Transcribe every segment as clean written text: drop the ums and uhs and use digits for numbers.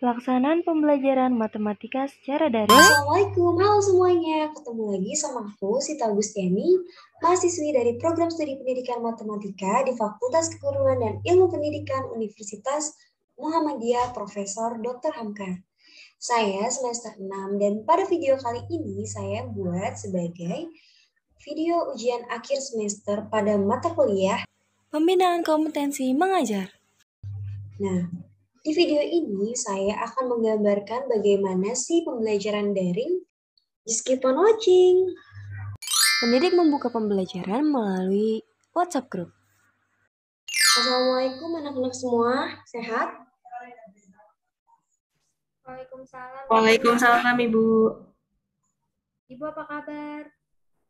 Pelaksanaan pembelajaran matematika secara daring. Assalamualaikum, halo semuanya. Ketemu lagi sama aku, Sita Agustiani, mahasiswi dari Program Studi Pendidikan Matematika di Fakultas Keguruan dan Ilmu Pendidikan Universitas Muhammadiyah Profesor Dr. Hamka. Saya semester 6 dan pada video kali ini saya buat sebagai video ujian akhir semester pada mata kuliah Pembinaan kompetensi mengajar. Nah, di video ini saya akan menggambarkan bagaimana sih pembelajaran daring. Just keep on watching. Pendidik membuka pembelajaran melalui WhatsApp Group. Assalamualaikum anak-anak semua, sehat? Waalaikumsalam. Waalaikumsalam Ibu. Ibu apa kabar?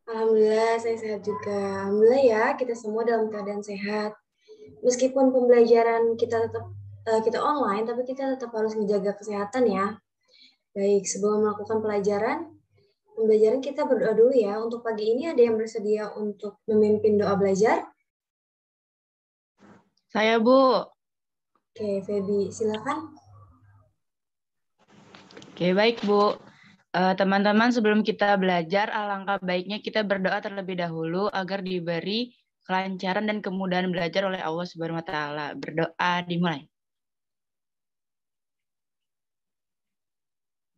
Alhamdulillah saya sehat juga. Alhamdulillah ya, kita semua dalam keadaan sehat. Meskipun pembelajaran kita online, tapi kita tetap harus menjaga kesehatan ya. Baik, sebelum melakukan pembelajaran kita berdoa dulu ya. Untuk pagi ini ada yang bersedia untuk memimpin doa belajar? Saya, Bu. Oke, Feby, silakan. Oke, baik, Bu. Teman-teman, sebelum kita belajar, alangkah baiknya kita berdoa terlebih dahulu agar diberi kelancaran dan kemudahan belajar oleh Allah Subhanahu wa Ta'ala. Berdoa dimulai.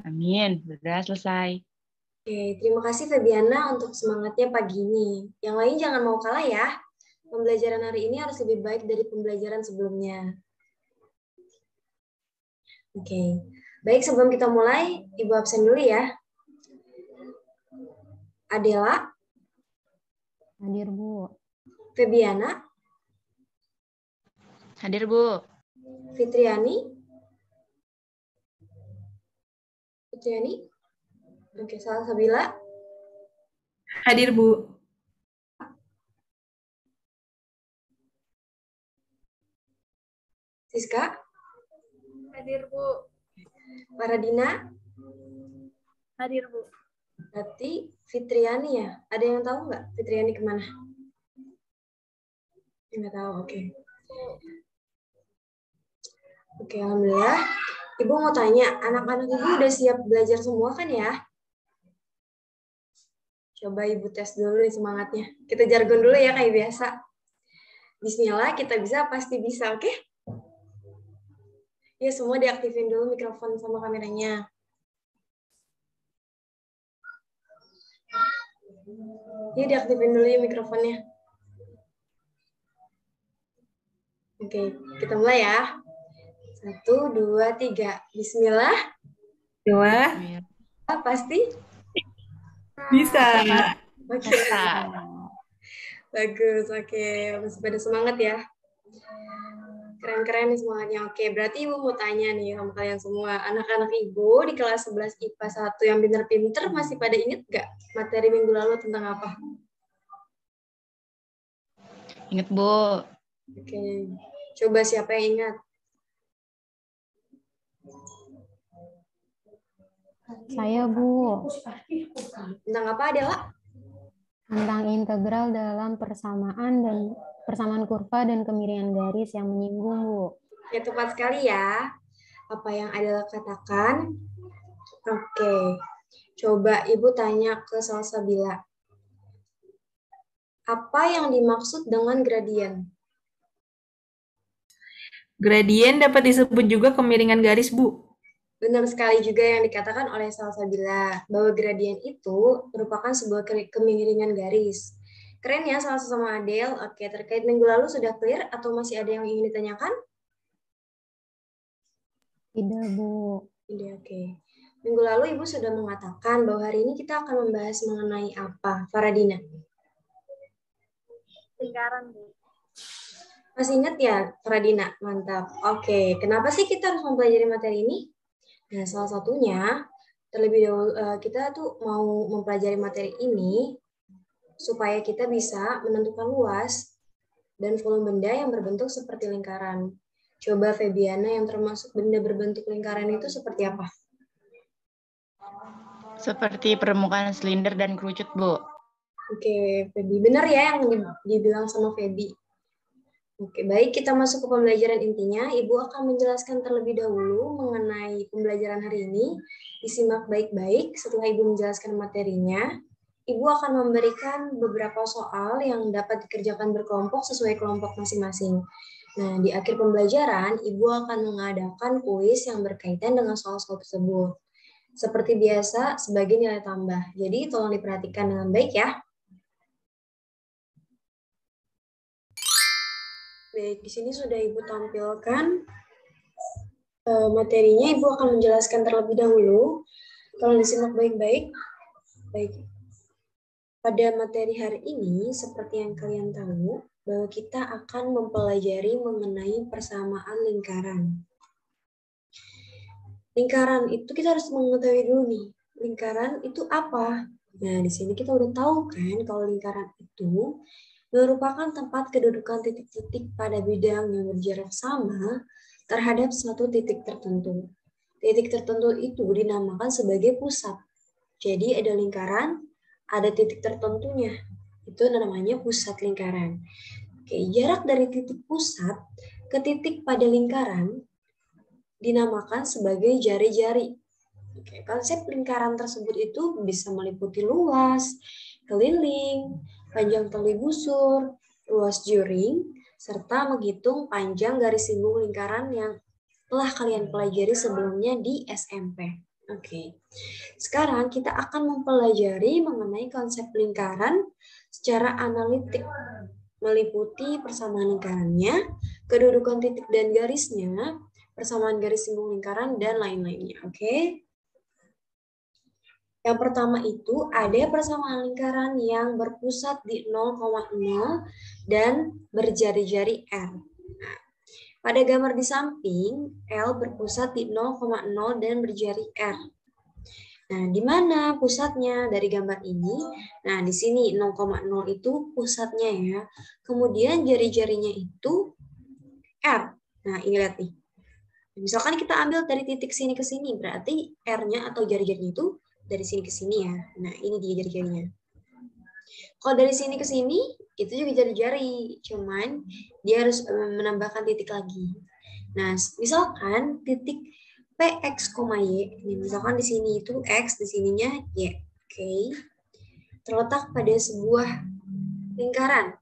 Amin. Berdoa selesai. Oke, terima kasih Febiana untuk semangatnya pagi ini. Yang lain jangan mau kalah ya. Pembelajaran hari ini harus lebih baik dari pembelajaran sebelumnya. Oke, baik sebelum kita mulai, Ibu absen dulu ya. Adela. Hadir, Bu. Febiana. Hadir, Bu. Fitriani. Oke, Salsabila. Hadir, Bu. Siska. Hadir, Bu. Paradina. Hadir, Bu. Berarti Fitriani ya. Ada yang tahu nggak Fitriani kemana? Nggak tahu, oke. Oke, alhamdulillah. Ibu mau tanya, anak-anak Ibu udah siap belajar semua kan ya? Coba Ibu tes dulu nih semangatnya. Kita jargon dulu ya kayak biasa. Bismillah, kita bisa, pasti bisa, oke? Ya, semua diaktifin dulu mikrofon sama kameranya. Ya, diaktifin dulu ya mikrofonnya. Oke, kita mulai ya. 1, 2, 3. Bismillah. Dua. Pasti? Bisa. Oke. Bagus, oke. Masih pada semangat ya. Keren-keren nih semangatnya. Oke, berarti Ibu mau tanya nih sama kalian semua. Anak-anak Ibu di kelas 11 IPA 1 yang pinter-pinter masih pada inget nggak materi minggu lalu tentang apa? Ingat, Bu. Oke, coba siapa yang ingat? Saya, Bu. Tentang apa, Adela? Tentang integral dalam persamaan kurva dan kemiringan garis yang menyinggung, Bu. Ya, tepat sekali ya. Apa yang Adela katakan. Oke, coba Ibu tanya ke Salsabila. Apa yang dimaksud dengan gradien? Gradien dapat disebut juga kemiringan garis, Bu. Benar sekali juga yang dikatakan oleh Salsabila, bahwa gradien itu merupakan sebuah kemiringan garis. Keren ya Salsa sama Adel. Oke, terkait minggu lalu sudah clear atau masih ada yang ingin ditanyakan? Tidak, Bu. Tidak, oke. Minggu lalu Ibu sudah mengatakan bahwa hari ini kita akan membahas mengenai apa, Faradina? Lingkaran, Bu. Masih ingat ya, Faradina? Mantap. Oke, kenapa sih kita harus mempelajari materi ini? Nah, salah satunya, terlebih dahulu kita tuh mau mempelajari materi ini supaya kita bisa menentukan luas dan volume benda yang berbentuk seperti lingkaran. Coba Febiana, yang termasuk benda berbentuk lingkaran itu seperti apa? Seperti permukaan silinder dan kerucut, Bu. Oke, Febi. Benar ya yang dibilang sama Febi. Oke, baik, kita masuk ke pembelajaran intinya. Ibu akan menjelaskan terlebih dahulu mengenai pembelajaran hari ini. Disimak baik-baik. Setelah Ibu menjelaskan materinya, Ibu akan memberikan beberapa soal yang dapat dikerjakan berkelompok sesuai kelompok masing-masing. Nah, di akhir pembelajaran, Ibu akan mengadakan kuis yang berkaitan dengan soal-soal tersebut. Seperti biasa, sebagai nilai tambah. Jadi, tolong diperhatikan dengan baik ya. Baik, di sini sudah Ibu tampilkan materinya. Ibu akan menjelaskan terlebih dahulu. Tolong disimak baik-baik. Baik. Pada materi hari ini, seperti yang kalian tahu, bahwa kita akan mempelajari mengenai persamaan lingkaran. Lingkaran itu kita harus mengetahui dulu nih, lingkaran itu apa? Nah, di sini kita udah tahu kan kalau lingkaran itu merupakan tempat kedudukan titik-titik pada bidang yang berjarak sama terhadap suatu titik tertentu. Titik tertentu itu dinamakan sebagai pusat. Jadi ada lingkaran, ada titik tertentunya. Itu namanya pusat lingkaran. Oke, jarak dari titik pusat ke titik pada lingkaran dinamakan sebagai jari-jari. Oke, konsep lingkaran tersebut itu bisa meliputi luas, keliling, panjang tali busur, ruas juring, serta menghitung panjang garis singgung lingkaran yang telah kalian pelajari sebelumnya di SMP. Oke, sekarang kita akan mempelajari mengenai konsep lingkaran secara analitik, meliputi persamaan lingkarannya, kedudukan titik dan garisnya, persamaan garis singgung lingkaran, dan lain-lainnya. Oke. Yang pertama itu ada persamaan lingkaran yang berpusat di 0,0 dan berjari-jari R. Nah, pada gambar di samping, L berpusat di 0,0 dan berjari R. Nah, di mana pusatnya dari gambar ini? Nah, di sini 0,0 itu pusatnya ya. Kemudian jari-jarinya itu R. Nah, ini lihat nih. Misalkan kita ambil dari titik sini ke sini, berarti R-nya atau jari-jarinya itu dari sini ke sini ya. Nah, ini dia jari-jarinya. Kalau dari sini ke sini, itu juga jari-jari. Cuman, dia harus menambahkan titik lagi. Nah, misalkan titik PX, Y. Ini misalkan di sini itu X, di sininya Y. Oke. Terletak pada sebuah lingkaran.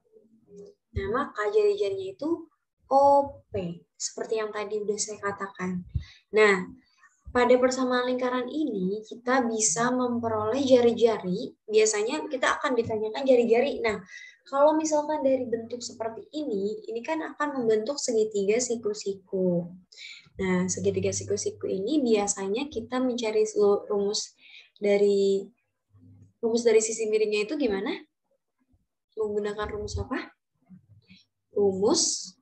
Nah, maka jari-jarinya itu OP. Seperti yang tadi udah saya katakan. Nah, pada persamaan lingkaran ini, kita bisa memperoleh jari-jari. Biasanya kita akan ditanyakan jari-jari. Nah, kalau misalkan dari bentuk seperti ini kan akan membentuk segitiga siku-siku. Nah, segitiga siku-siku ini biasanya kita mencari rumus dari sisi miringnya itu gimana? Menggunakan rumus apa? Rumus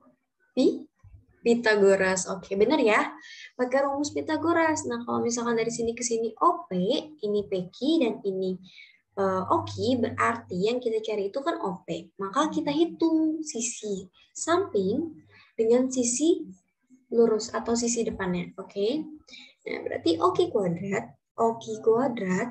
Pitagoras. Oke, benar ya. Pakai rumus Pitagoras. Nah, kalau misalkan dari sini ke sini OP, ini PQ, dan ini OQ, berarti yang kita cari itu kan OP. Maka kita hitung sisi samping dengan sisi lurus atau sisi depannya. Oke. Nah, berarti OQ kuadrat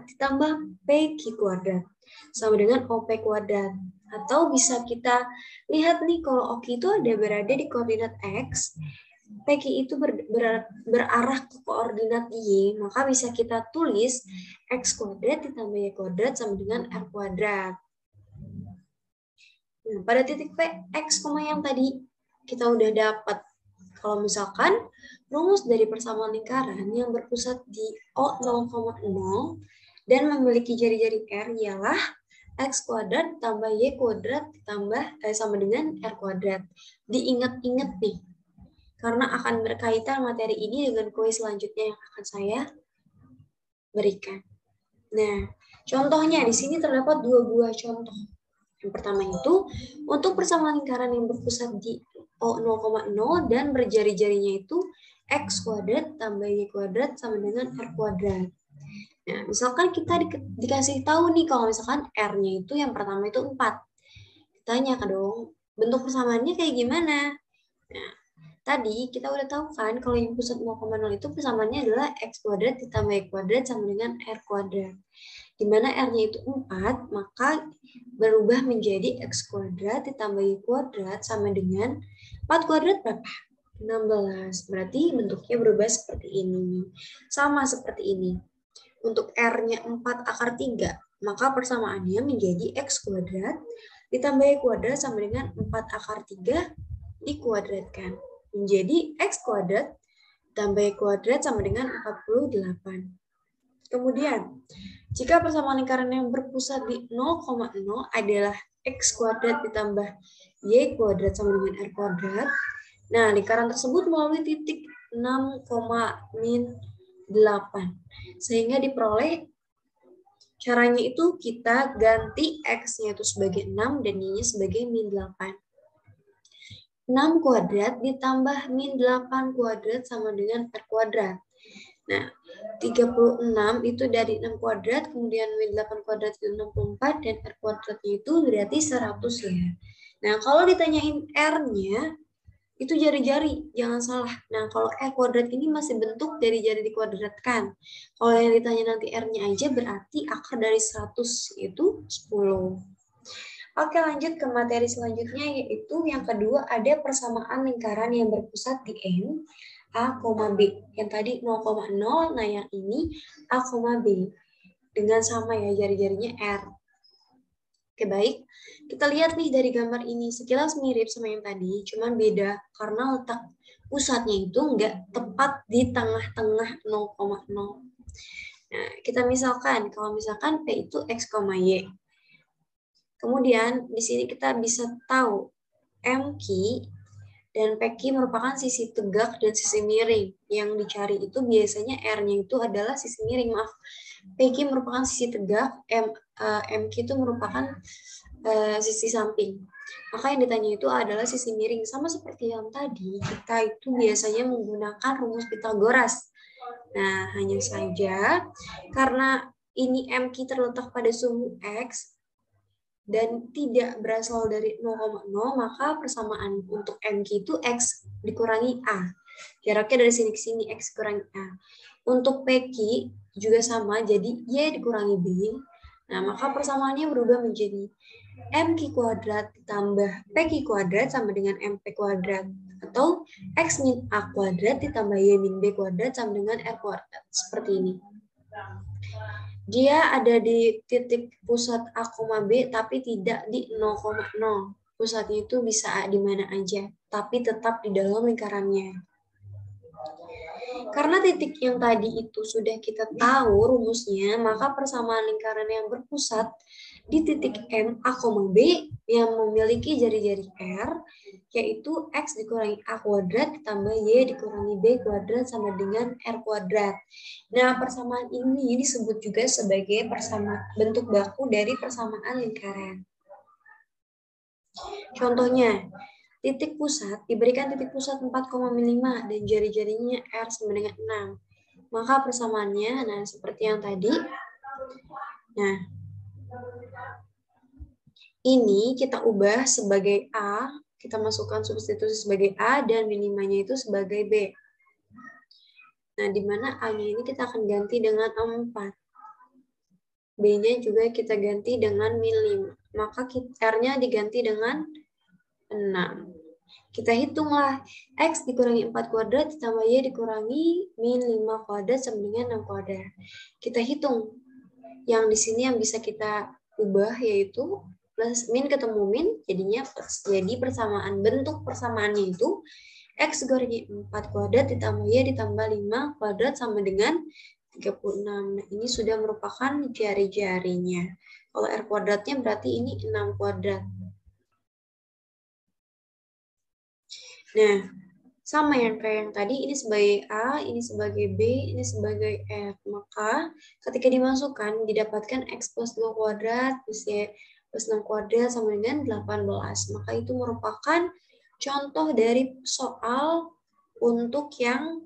ditambah PQ kuadrat sama dengan OP kuadrat. Atau bisa kita lihat nih kalau OQ itu berada di koordinat X, PQ itu berarah ke koordinat Y, maka bisa kita tulis X kuadrat ditambah Y kuadrat sama dengan R kuadrat. Nah, pada titik PX, yang tadi kita udah dapat. Kalau misalkan rumus dari persamaan lingkaran yang berpusat di O0,0 dan memiliki jari-jari R ialah X kuadrat tambah Y kuadrat ditambah sama dengan R kuadrat. Diingat-ingat nih, karena akan berkaitan materi ini dengan kuis selanjutnya yang akan saya berikan. Nah, contohnya di sini terdapat dua buah contoh. Yang pertama itu, untuk persamaan lingkaran yang berpusat di O0,0 dan berjari-jarinya itu X kuadrat tambah Y kuadrat sama dengan R kuadrat. Nah, misalkan kita dikasih tahu nih kalau misalkan R-nya itu yang pertama itu 4. Tanya dong, bentuk persamaannya kayak gimana? Nah, tadi kita udah tahu kan kalau yang pusat 0,0 itu persamaannya adalah X kuadrat ditambah Y kuadrat sama dengan R kuadrat. Di mana R-nya itu 4, maka berubah menjadi X kuadrat ditambah Y kuadrat sama dengan 4 kuadrat berapa? 16. Berarti bentuknya berubah seperti ini. Sama seperti ini. Untuk R-nya 4 akar 3, maka persamaannya menjadi X kuadrat ditambah Y kuadrat sama dengan 4 akar 3 dikuadratkan. Menjadi X kuadrat tambah Y kuadrat sama dengan 48. Kemudian, jika persamaan lingkaran yang berpusat di 0,0 adalah X kuadrat ditambah Y kuadrat sama dengan R kuadrat, nah, lingkaran tersebut melalui titik 6,-8. Sehingga diperoleh caranya itu kita ganti X-nya itu sebagai 6 dan Y-nya sebagai -8. 6 kuadrat ditambah -8 kuadrat sama dengan R kuadrat. Nah, 36 itu dari 6 kuadrat, kemudian -8 kuadrat itu 64, dan R kuadratnya itu berarti 100 ya. Nah, kalau ditanyain R-nya, itu jari-jari, jangan salah. Nah, kalau R kuadrat ini masih bentuk dari jari dikuadratkan. Kalau yang ditanya nanti R-nya aja berarti akar dari 100 itu 10. Oke, lanjut ke materi selanjutnya, yaitu yang kedua ada persamaan lingkaran yang berpusat di M, A, B. Yang tadi 0,0, nah yang ini A, B. Dengan sama ya jari-jarinya R. Oke, baik. Kita lihat nih dari gambar ini. Sekilas mirip sama yang tadi, cuman beda karena letak pusatnya itu nggak tepat di tengah-tengah 0,0. Nah, kita misalkan, kalau misalkan P itu X, Y. Kemudian, di sini kita bisa tahu MQ dan PQ merupakan sisi tegak dan sisi miring. Yang dicari itu biasanya R-nya itu adalah sisi miring, maaf. PQ merupakan sisi tegak, MQ itu merupakan sisi samping. Maka yang ditanya itu adalah sisi miring. Sama seperti yang tadi, kita itu biasanya menggunakan rumus Pythagoras. Nah, hanya saja karena ini MQ terletak pada suhu X dan tidak berasal dari 0,0, maka persamaan untuk MQ itu X dikurangi A. Jaraknya dari sini ke sini, X kurangi A. Untuk PQ juga sama, jadi Y dikurangi B. Nah, maka persamaannya berubah menjadi MQ kuadrat ditambah PQ kuadrat sama dengan MP kuadrat. Atau X min A kuadrat ditambah Y min B kuadrat sama dengan R kuadrat. Seperti ini. Dia ada di titik pusat A, B, tapi tidak di 0,0. Pusatnya itu bisa di mana aja, tapi tetap di dalam lingkarannya. Karena titik yang tadi itu sudah kita tahu rumusnya, maka persamaan lingkaran yang berpusat di titik M, A, B yang memiliki jari-jari R, yaitu X dikurangi A kuadrat ditambah Y dikurangi B kuadrat sama dengan R kuadrat. Nah, persamaan ini disebut juga sebagai bentuk baku dari persamaan lingkaran. Contohnya, titik pusat diberikan titik pusat 4,5 dan jari-jarinya R sama dengan 6. Maka persamaannya, nah seperti yang tadi. Nah, ini kita ubah sebagai A, kita masukkan substitusi sebagai A dan minimanya itu sebagai B. Nah, di mana A-nya ini kita akan ganti dengan 4. B-nya juga kita ganti dengan -5. Maka R-nya diganti dengan 6. Kita hitunglah. X dikurangi 4 kuadrat ditambah Y dikurangi -5 kuadrat sama dengan 6 kuadrat. Kita hitung. Yang di sini yang bisa kita ubah yaitu plus min ketemu min, jadinya jadi persamaan. Bentuk persamaannya itu X dikurangi 4 kuadrat ditambah Y ditambah 5 kuadrat sama dengan 36. Nah, ini sudah merupakan jari-jarinya. Kalau R kuadratnya berarti ini 6 kuadrat. Nah, sama yang kayak yang tadi, ini sebagai A, ini sebagai B, ini sebagai F. Maka ketika dimasukkan, didapatkan X plus 2 kuadrat, plus Y plus 6 kuadrat sama dengan 18. Maka itu merupakan contoh dari soal untuk yang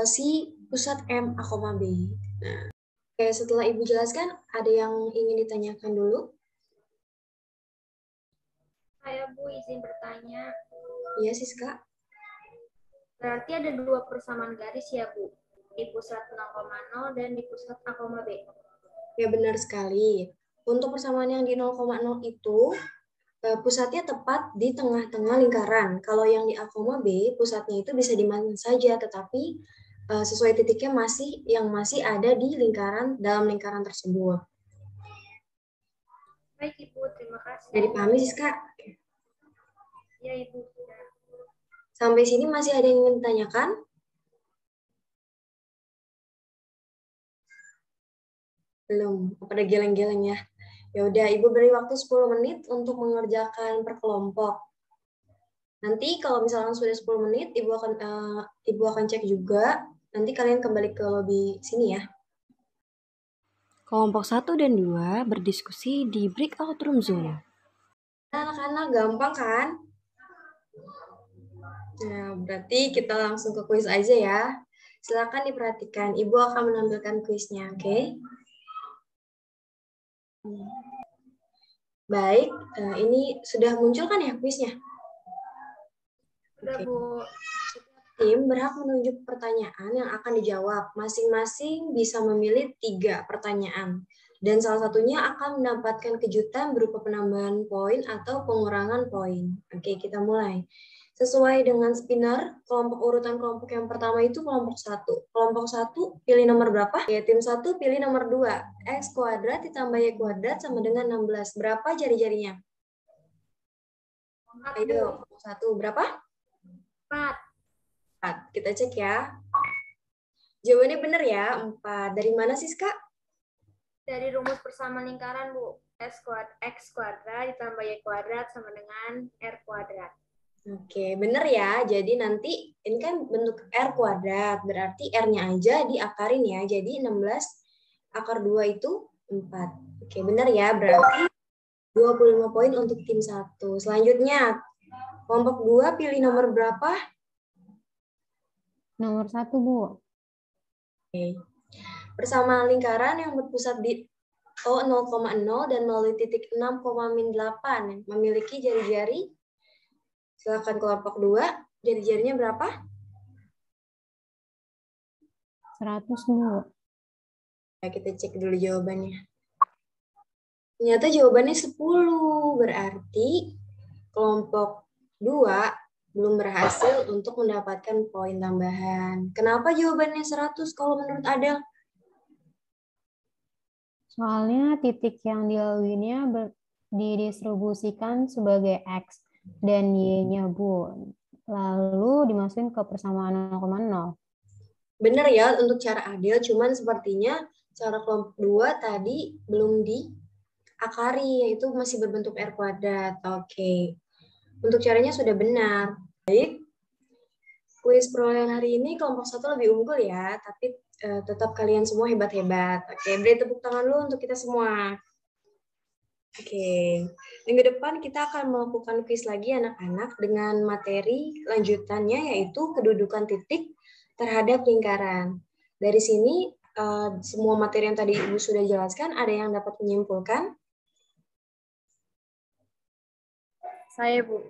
si pusat M, A, B. Nah, oke, setelah Ibu jelaskan, ada yang ingin ditanyakan dulu? Saya Bu izin bertanya. Iya, Siska. Berarti ada dua persamaan garis ya Bu? Di pusat 0,0 dan di pusat A, B. Ya, benar sekali. Untuk persamaan yang di 0,0 itu, pusatnya tepat di tengah-tengah lingkaran. Kalau yang di A, B, pusatnya itu bisa di mana saja, tetapi sesuai titiknya masih ada di dalam lingkaran tersebut. Baik, Ibu. Terima kasih. Jadi pahami, Siska? Ya, Ibu. Sampai sini masih ada yang ingin ditanyakan? Belum, pada geleng-geleng ya. Ya udah, Ibu beri waktu 10 menit untuk mengerjakan per kelompok. Nanti kalau misalnya sudah 10 menit, Ibu akan cek juga. Nanti kalian kembali ke lobby sini ya. Kelompok 1 dan 2 berdiskusi di breakout room Zoom. Anak-anak gampang kan? Nah, berarti kita langsung ke kuis aja ya. Silakan diperhatikan. Ibu akan menampilkan kuisnya, oke? Baik, ini sudah muncul kan ya kuisnya? Sudah, Oke. Bu. Tim berhak menunjuk pertanyaan yang akan dijawab. Masing-masing bisa memilih 3 pertanyaan. Dan salah satunya akan mendapatkan kejutan berupa penambahan poin atau pengurangan poin. Oke, kita mulai. Sesuai dengan spinner, urutan kelompok yang pertama itu kelompok 1. Kelompok 1 pilih nomor berapa? Ya, tim 1 pilih nomor 2. X kuadrat ditambah Y kuadrat sama dengan 16. Berapa jari-jarinya? Ayo, kelompok 1 berapa? 4. 4. Kita cek ya. Jawabannya benar ya, 4. Dari mana sih, Kak? Dari rumus persamaan lingkaran, Bu. X kuadrat ditambah Y kuadrat sama dengan R kuadrat. Oke, benar ya. Jadi nanti ini kan bentuk R kuadrat, berarti R-nya aja diakarin ya. Jadi 16 akar 2 itu 4. Oke, benar ya. Berarti 25 poin untuk tim 1. Selanjutnya, kelompok 2 pilih nomor berapa? Nomor 1, Bu. Oke. Persamaan lingkaran yang berpusat di O 0,0 dan melalui titik 6,8 memiliki jari-jari. Silakan kelompok 2, jari-jarinya berapa? 100, Bu. Ya, kita cek dulu jawabannya. Ternyata jawabannya 10, berarti kelompok 2 belum berhasil untuk mendapatkan poin tambahan. Kenapa jawabannya 100 kalau menurut Adel? Soalnya titik yang dilaluinya didistribusikan sebagai X dan Y-nya, Bu. Lalu dimasukin ke persamaan 0,0. Benar ya untuk cara Adel, cuman sepertinya cara kelompok 2 tadi belum diakari, yaitu masih berbentuk R kuadrat. Oke. Untuk caranya sudah benar. Baik. Kuis perolehan hari ini kelompok 1 lebih unggul ya, tapi tetap kalian semua hebat-hebat. Oke, beri tepuk tangan dulu untuk kita semua. Oke, minggu depan kita akan melakukan kuis lagi anak-anak dengan materi lanjutannya yaitu kedudukan titik terhadap lingkaran. Dari sini semua materi yang tadi Ibu sudah jelaskan, ada yang dapat menyimpulkan? Saya, Bu.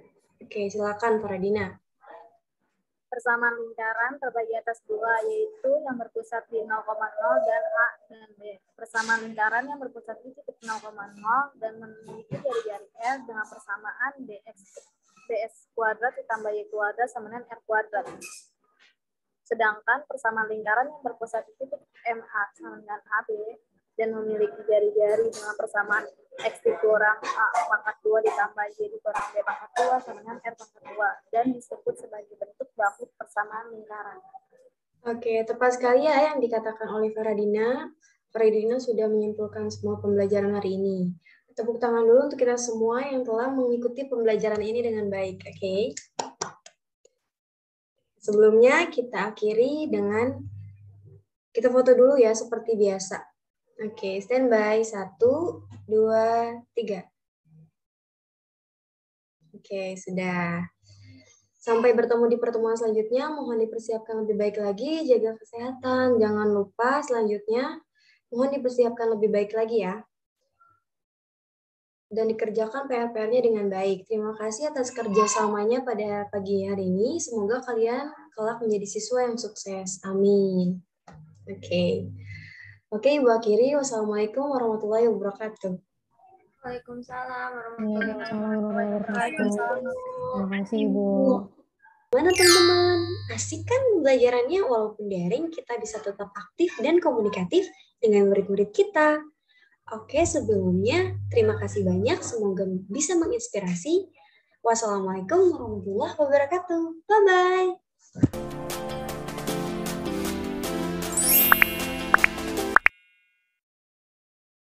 Oke, silakan Faradina. Persamaan lingkaran terbagi atas 2, yaitu yang berpusat di 0,0 dan A dan B. Persamaan lingkaran yang berpusat di titik 0,0 dan memiliki jari-jari R dengan persamaan dx kuadrat ditambah Y kuadrat sama dengan R kuadrat. Sedangkan persamaan lingkaran yang berpusat di titik MA sama dengan AB dan memiliki jari-jari dengan persamaan X dikurang A pangkat 2 ditambah Y dikurang B pangkat 2 sama dengan R pangkat 2 dan disebut sebagai bentuk baku persamaan lingkaran. Oke, tepat sekali ya yang dikatakan oleh Faradina. Faradina sudah menyimpulkan semua pembelajaran hari ini. Tepuk tangan dulu untuk kita semua yang telah mengikuti pembelajaran ini dengan baik. Oke. Sebelumnya kita akhiri dengan kita foto dulu ya seperti biasa. Oke, standby. 1, 2, 3. Oke, sudah. Sampai bertemu di pertemuan selanjutnya. Mohon dipersiapkan lebih baik lagi. Jaga kesehatan. Jangan lupa selanjutnya. Mohon dipersiapkan lebih baik lagi ya. Dan dikerjakan PR-PR-nya dengan baik. Terima kasih atas kerjasamanya pada pagi hari ini. Semoga kalian kelak menjadi siswa yang sukses. Amin. Oke. Oke, Ibu akhiri. Wassalamualaikum warahmatullahi wabarakatuh. Waalaikumsalam Waalaikumsalam warahmatullahi wabarakatuh. Waalaikumsalam. Terima kasih, Ibu. Gimana teman-teman? Asik kan pembelajarannya walaupun daring kita bisa tetap aktif dan komunikatif dengan murid-murid kita. Oke, sebelumnya terima kasih banyak. Semoga bisa menginspirasi. Wassalamualaikum warahmatullahi wabarakatuh. Bye-bye.